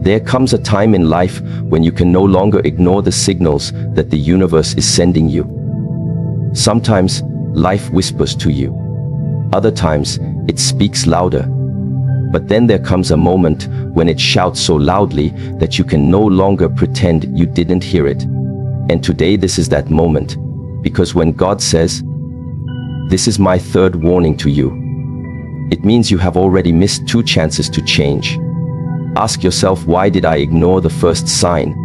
There comes a time in life when you can no longer ignore the signals that the universe is sending you. Sometimes life whispers to you. Other times it speaks louder. But then there comes a moment when it shouts so loudly that you can no longer pretend you didn't hear it. And today this is that moment, because when God says, "This is my third warning to you," it means you have already missed 2 chances to change. Ask yourself, why did I ignore the first sign?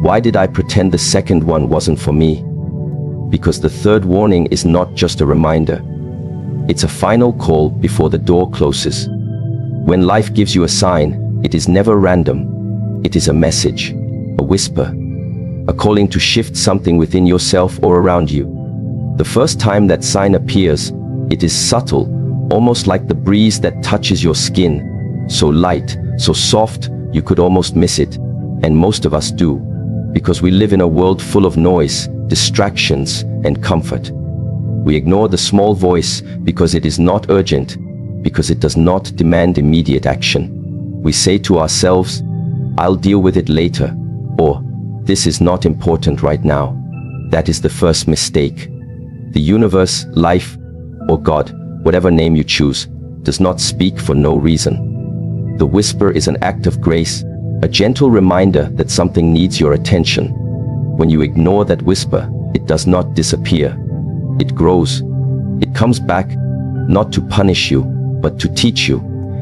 Why did I pretend the second one wasn't for me? Because the third warning is not just a reminder. It's a final call before the door closes. When life gives you a sign, it is never random. It is a message, a whisper, a calling to shift something within yourself or around you. The first time that sign appears, it is subtle, almost like the breeze that touches your skin, so light, so soft, you could almost miss it. And most of us do, because we live in a world full of noise, distractions, and comfort. We ignore the small voice because it is not urgent, because it does not demand immediate action. We say to ourselves, "I'll deal with it later," or "This is not important right now." That is the first mistake. The universe, life, or God, whatever name you choose, does not speak for no reason. The whisper is an act of grace, a gentle reminder that something needs your attention. When you ignore that whisper, it does not disappear. It grows. It comes back, not to punish you, but to teach you.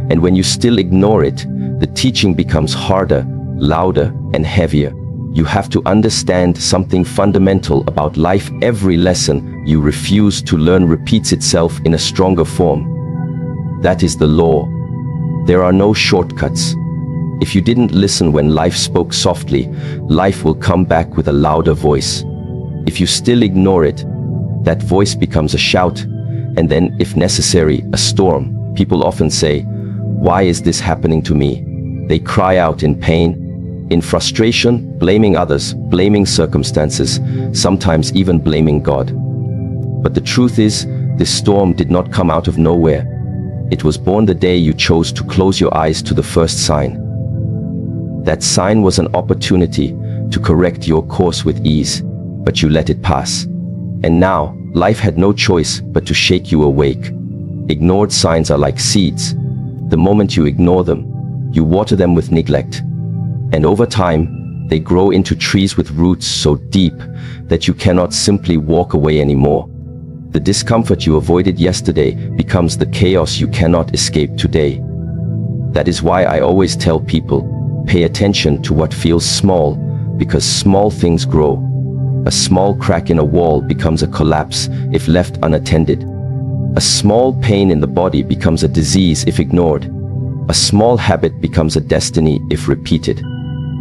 And when you still ignore it, the teaching becomes harder, louder, and heavier. You have to understand something fundamental about life. Every lesson you refuse to learn repeats itself in a stronger form. That is the law. There are no shortcuts. If you didn't listen when life spoke softly, life will come back with a louder voice. If you still ignore it, that voice becomes a shout, and then, if necessary, a storm. People often say, "Why is this happening to me?" They cry out in pain, in frustration, blaming others, blaming circumstances, sometimes even blaming God. But the truth is, this storm did not come out of nowhere. It was born the day you chose to close your eyes to the first sign. That sign was an opportunity to correct your course with ease, but you let it pass. And now, life had no choice but to shake you awake. Ignored signs are like seeds. The moment you ignore them, you water them with neglect. And over time, they grow into trees with roots so deep that you cannot simply walk away anymore. The discomfort you avoided yesterday becomes the chaos you cannot escape today. That is why I always tell people, pay attention to what feels small, because small things grow. A small crack in a wall becomes a collapse if left unattended. A small pain in the body becomes a disease if ignored. A small habit becomes a destiny if repeated.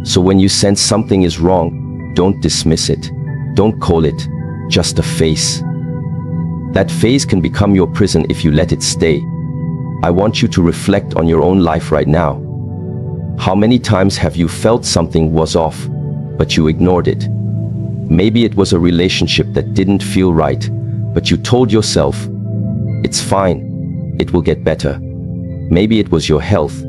So when you sense something is wrong, don't dismiss it. Don't call it just a phase. That phase can become your prison if you let it stay. I want you to reflect on your own life right now. How many times have you felt something was off, but you ignored it? Maybe it was a relationship that didn't feel right, but you told yourself, "It's fine, it will get better." Maybe it was your health.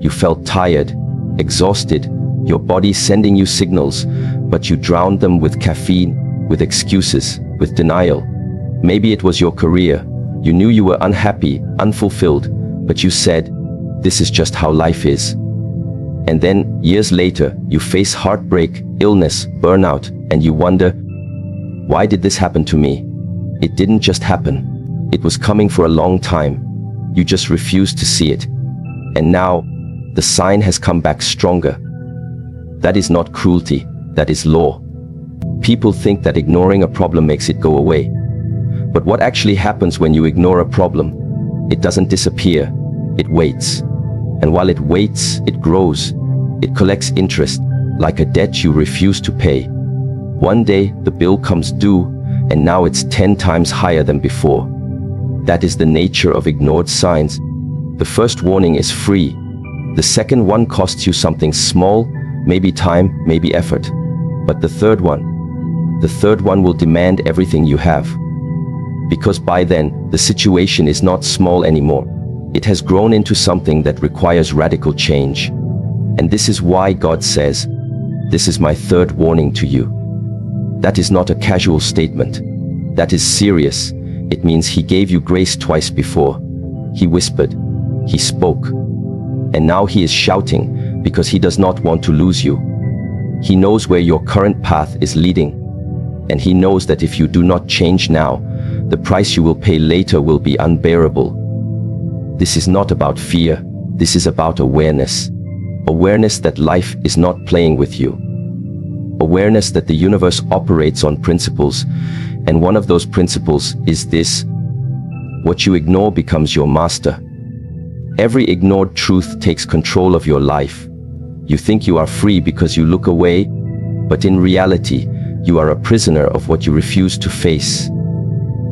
You felt tired, exhausted, your body sending you signals, but you drowned them with caffeine, with excuses, with denial. Maybe it was your career. You knew you were unhappy, unfulfilled, but you said, "This is just how life is." And then, years later, you face heartbreak, illness, burnout, and you wonder, why did this happen to me? It didn't just happen. It was coming for a long time. You just refused to see it. And now, the sign has come back stronger. That is not cruelty, that is law. People think that ignoring a problem makes it go away. But what actually happens when you ignore a problem? It doesn't disappear, it waits. And while it waits, it grows. It collects interest, like a debt you refuse to pay. One day, the bill comes due, and now it's 10 times higher than before. That is the nature of ignored signs. The first warning is free. The second one costs you something small, maybe time, maybe effort. But the third one will demand everything you have. Because by then, the situation is not small anymore. It has grown into something that requires radical change. And this is why God says, "This is my third warning to you." That is not a casual statement. That is serious. It means He gave you grace twice before. He whispered, He spoke. And now He is shouting because He does not want to lose you. He knows where your current path is leading. And He knows that if you do not change now, the price you will pay later will be unbearable. This is not about fear. This is about awareness. Awareness that life is not playing with you. Awareness that the universe operates on principles, and one of those principles is this: what you ignore becomes your master. Every ignored truth takes control of your life. You think you are free because you look away, but in reality, you are a prisoner of what you refuse to face.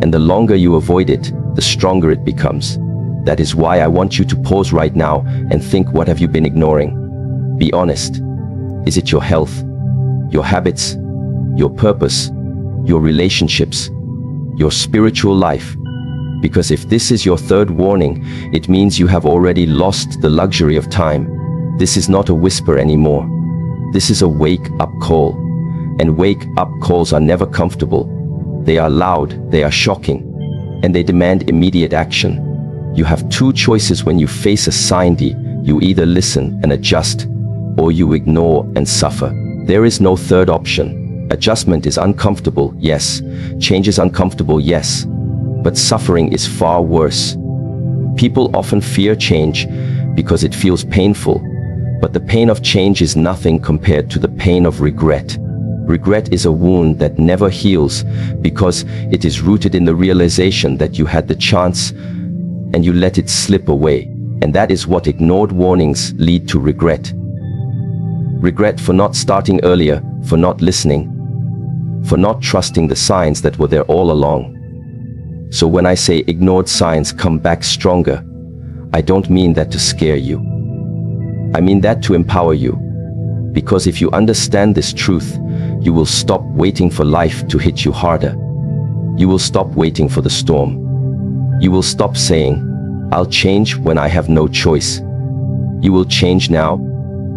And the longer you avoid it, the stronger it becomes. That is why I want you to pause right now and think, what have you been ignoring? Be honest. Is it your health, your habits, your purpose, your relationships, your spiritual life? Because if this is your third warning, it means you have already lost the luxury of time. This is not a whisper anymore. This is a wake-up call. And wake-up calls are never comfortable. They are loud, they are shocking, and they demand immediate action. You have two choices when you face a sign D. You either listen and adjust, or you ignore and suffer. There is no third option. Adjustment is uncomfortable, yes. Change is uncomfortable, yes. But suffering is far worse. People often fear change because it feels painful, but the pain of change is nothing compared to the pain of regret. Regret is a wound that never heals because it is rooted in the realization that you had the chance and you let it slip away. And that is what ignored warnings lead to: regret. Regret for not starting earlier, for not listening, for not trusting the signs that were there all along. So when I say ignored signs come back stronger, I don't mean that to scare you. I mean that to empower you. Because if you understand this truth, you will stop waiting for life to hit you harder. You will stop waiting for the storm. You will stop saying, "I'll change when I have no choice." You will change now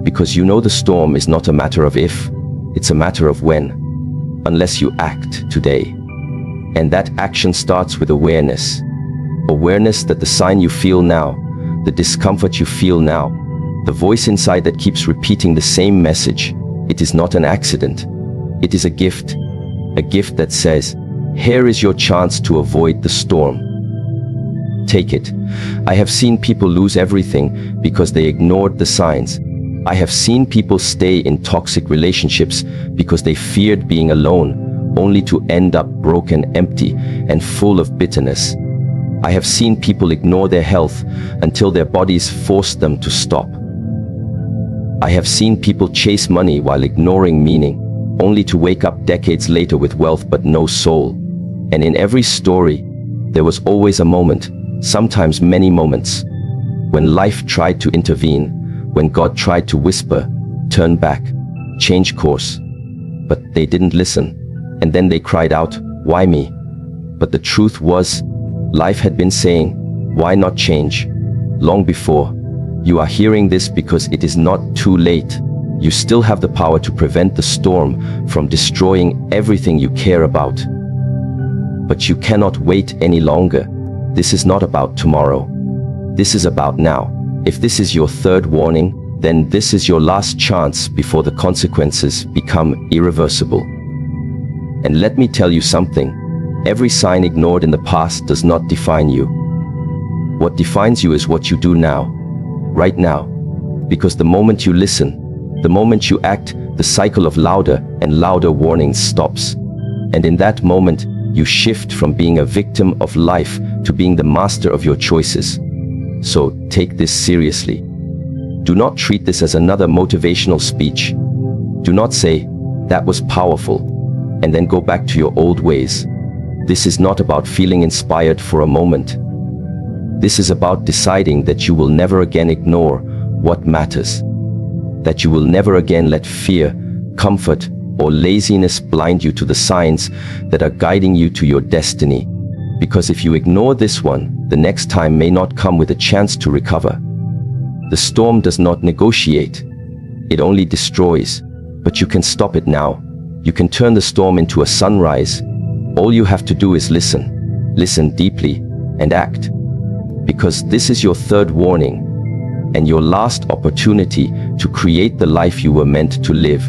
because you know the storm is not a matter of if, it's a matter of when, unless you act today. And that action starts with awareness. Awareness that the sign you feel now, the discomfort you feel now, the voice inside that keeps repeating the same message, it is not an accident. It is a gift that says, here is your chance to avoid the storm. Take it. I have seen people lose everything because they ignored the signs. I have seen people stay in toxic relationships because they feared being alone, only to end up broken, empty, and full of bitterness. I have seen people ignore their health until their bodies forced them to stop. I have seen people chase money while ignoring meaning, only to wake up decades later with wealth but no soul. And in every story, there was always a moment, sometimes many moments, when life tried to intervene, when God tried to whisper, turn back, change course. But they didn't listen, and then they cried out, why me? But the truth was, life had been saying, why not change? Long before. You are hearing this because it is not too late. You still have the power to prevent the storm from destroying everything you care about. But you cannot wait any longer. This is not about tomorrow. This is about now. If this is your third warning, then this is your last chance before the consequences become irreversible. And let me tell you something. Every sign ignored in the past does not define you. What defines you is what you do now, right now. Because the moment you listen, the moment you act, the cycle of louder and louder warnings stops. And in that moment, you shift from being a victim of life to being the master of your choices. So take this seriously. Do not treat this as another motivational speech. Do not say, that was powerful, and then go back to your old ways. This is not about feeling inspired for a moment. This is about deciding that you will never again ignore what matters. That you will never again let fear, comfort, or laziness blind you to the signs that are guiding you to your destiny. Because if you ignore this one, the next time may not come with a chance to recover. The storm does not negotiate. It only destroys. But you can stop it now. You can turn the storm into a sunrise. All you have to do is listen. Listen deeply and act. Because this is your third warning and your last opportunity to create the life you were meant to live.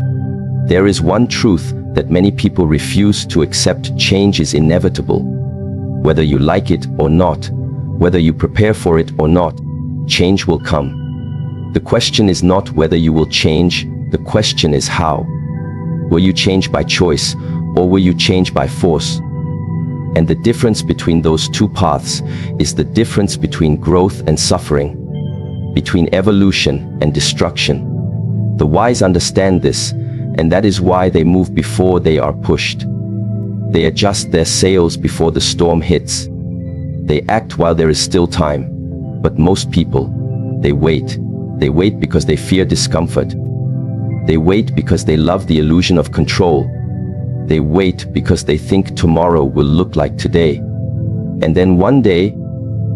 There is one truth that many people refuse to accept: change is inevitable. Whether you like it or not, whether you prepare for it or not, change will come. The question is not whether you will change, the question is how. Will you change by choice, or will you change by force? And the difference between those two paths is the difference between growth and suffering, between evolution and destruction. The wise understand this, and that is why they move before they are pushed. They adjust their sails before the storm hits. They act while there is still time. But most people, they wait. They wait because they fear discomfort. They wait because they love the illusion of control. They wait because they think tomorrow will look like today. And then one day,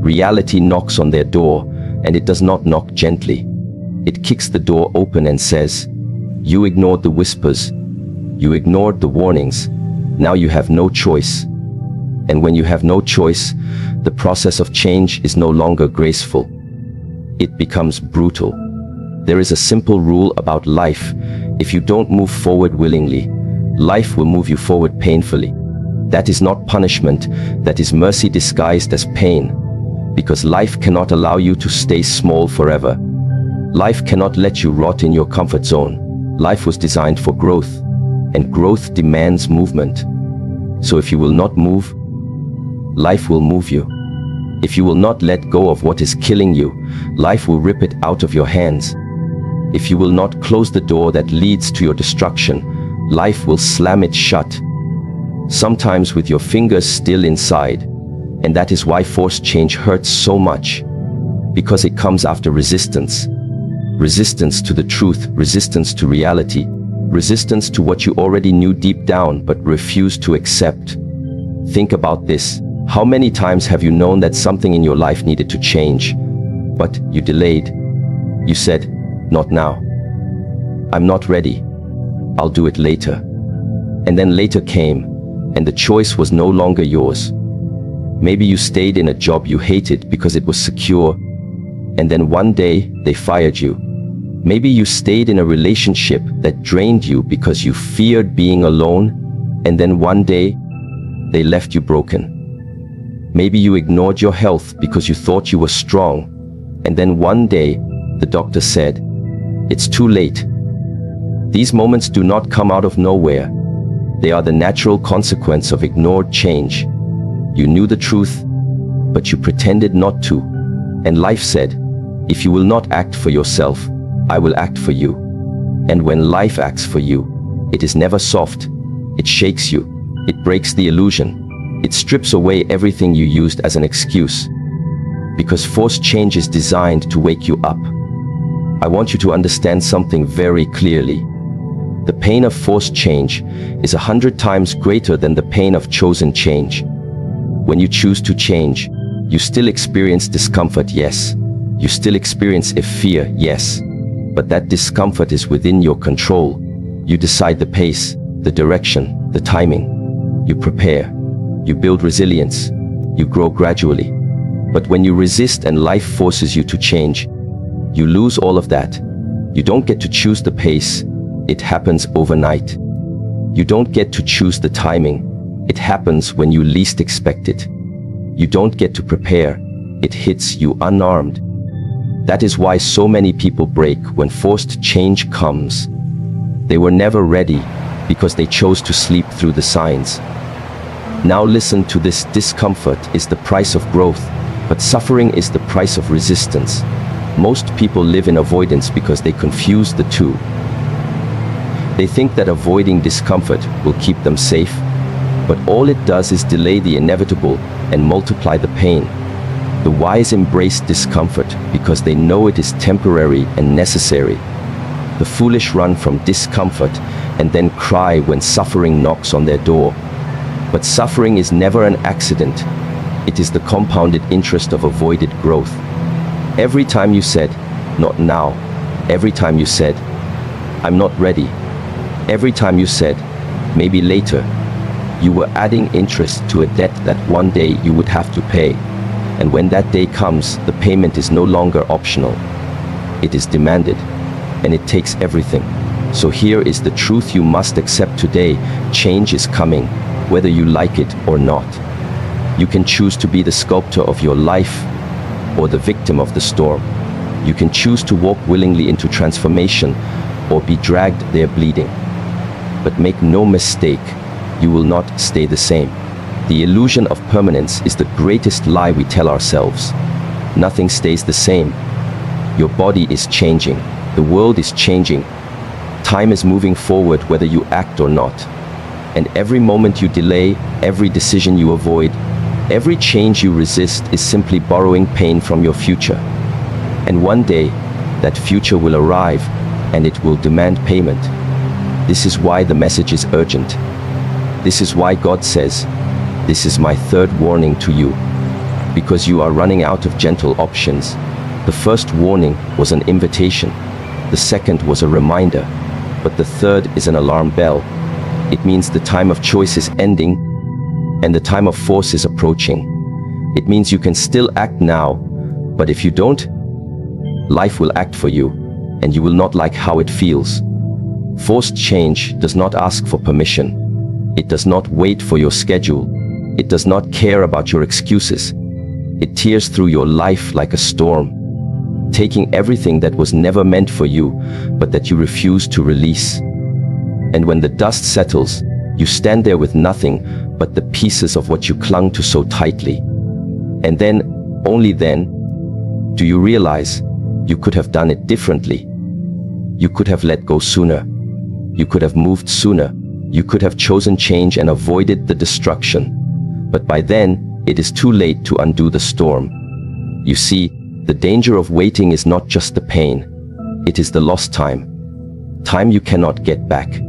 reality knocks on their door, and it does not knock gently. It kicks the door open and says, "You ignored the whispers. You ignored the warnings. Now you have no choice." And when you have no choice, the process of change is no longer graceful. It becomes brutal. There is a simple rule about life: if you don't move forward willingly, life will move you forward painfully. That is not punishment, that is mercy disguised as pain. Because life cannot allow you to stay small forever. Life cannot let you rot in your comfort zone. Life was designed for growth, and growth demands movement. So if you will not move, life will move you. If you will not let go of what is killing you, life will rip it out of your hands. If you will not close the door that leads to your destruction, life will slam it shut. Sometimes with your fingers still inside. And that is why forced change hurts so much. Because it comes after resistance. Resistance to the truth, resistance to reality, resistance to what you already knew deep down but refused to accept. Think about this. How many times have you known that something in your life needed to change, but you delayed? You said, "Not now. I'm not ready. I'll do it later." And then later came, and the choice was no longer yours. Maybe you stayed in a job you hated because it was secure, and then one day they fired you. Maybe you stayed in a relationship that drained you because you feared being alone, and then one day they left you broken. Maybe you ignored your health because you thought you were strong, and then one day the doctor said, "It's too late." These moments do not come out of nowhere. They are the natural consequence of ignored change. You knew the truth, but you pretended not to. And life said, "If you will not act for yourself, I will act for you." And when life acts for you, it is never soft. It shakes you. It breaks the illusion. It strips away everything you used as an excuse. Because forced change is designed to wake you up. I want you to understand something very clearly. The pain of forced change is 100 times greater than the pain of chosen change. When you choose to change, you still experience discomfort, yes. You still experience a fear, yes. But that discomfort is within your control. You decide the pace, the direction, the timing. You prepare. You build resilience. You grow gradually. But when you resist and life forces you to change, you lose all of that. You don't get to choose the pace. It happens overnight. You don't get to choose the timing. It happens when you least expect it. You don't get to prepare. It hits you unarmed. That is why so many people break when forced change comes. They were never ready because they chose to sleep through the signs. Now listen to this: discomfort is the price of growth, but suffering is the price of resistance. Most people live in avoidance because they confuse the two. They think that avoiding discomfort will keep them safe, but all it does is delay the inevitable and multiply the pain. The wise embrace discomfort because they know it is temporary and necessary. The foolish run from discomfort and then cry when suffering knocks on their door. But suffering is never an accident. It is the compounded interest of avoided growth. Every time you said, "Not now," every time you said, I'm not ready. Every time you said, maybe later, you were adding interest to a debt that one day you would have to pay. And when that day comes, the payment is no longer optional. It is demanded, and it takes everything. So here is the truth you must accept today. Change is coming, whether you like it or not. You can choose to be the sculptor of your life or the victim of the storm. You can choose to walk willingly into transformation or be dragged there bleeding. But make no mistake, you will not stay the same. The illusion of permanence is the greatest lie we tell ourselves. Nothing stays the same. Your body is changing. The world is changing. Time is moving forward whether you act or not. And every moment you delay, every decision you avoid, every change you resist is simply borrowing pain from your future. And one day, that future will arrive, and it will demand payment. This is why the message is urgent. This is why God says, "This is my third warning to you," because you are running out of gentle options. The first warning was an invitation. The second was a reminder. But the third is an alarm bell. It means the time of choice is ending, and the time of force is approaching. It means you can still act now, but if you don't, life will act for you, and you will not like how it feels. Forced change does not ask for permission. It does not wait for your schedule. It does not care about your excuses. It tears through your life like a storm, taking everything that was never meant for you, but that you refuse to release. And when the dust settles, you stand there with nothing but the pieces of what you clung to so tightly. And then, only then, do you realize you could have done it differently. You could have let go sooner. You could have moved sooner. You could have chosen change and avoided the destruction. But by then, it is too late to undo the storm. You see, the danger of waiting is not just the pain. It is the lost time. Time you cannot get back.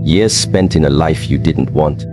Years spent in a life you didn't want.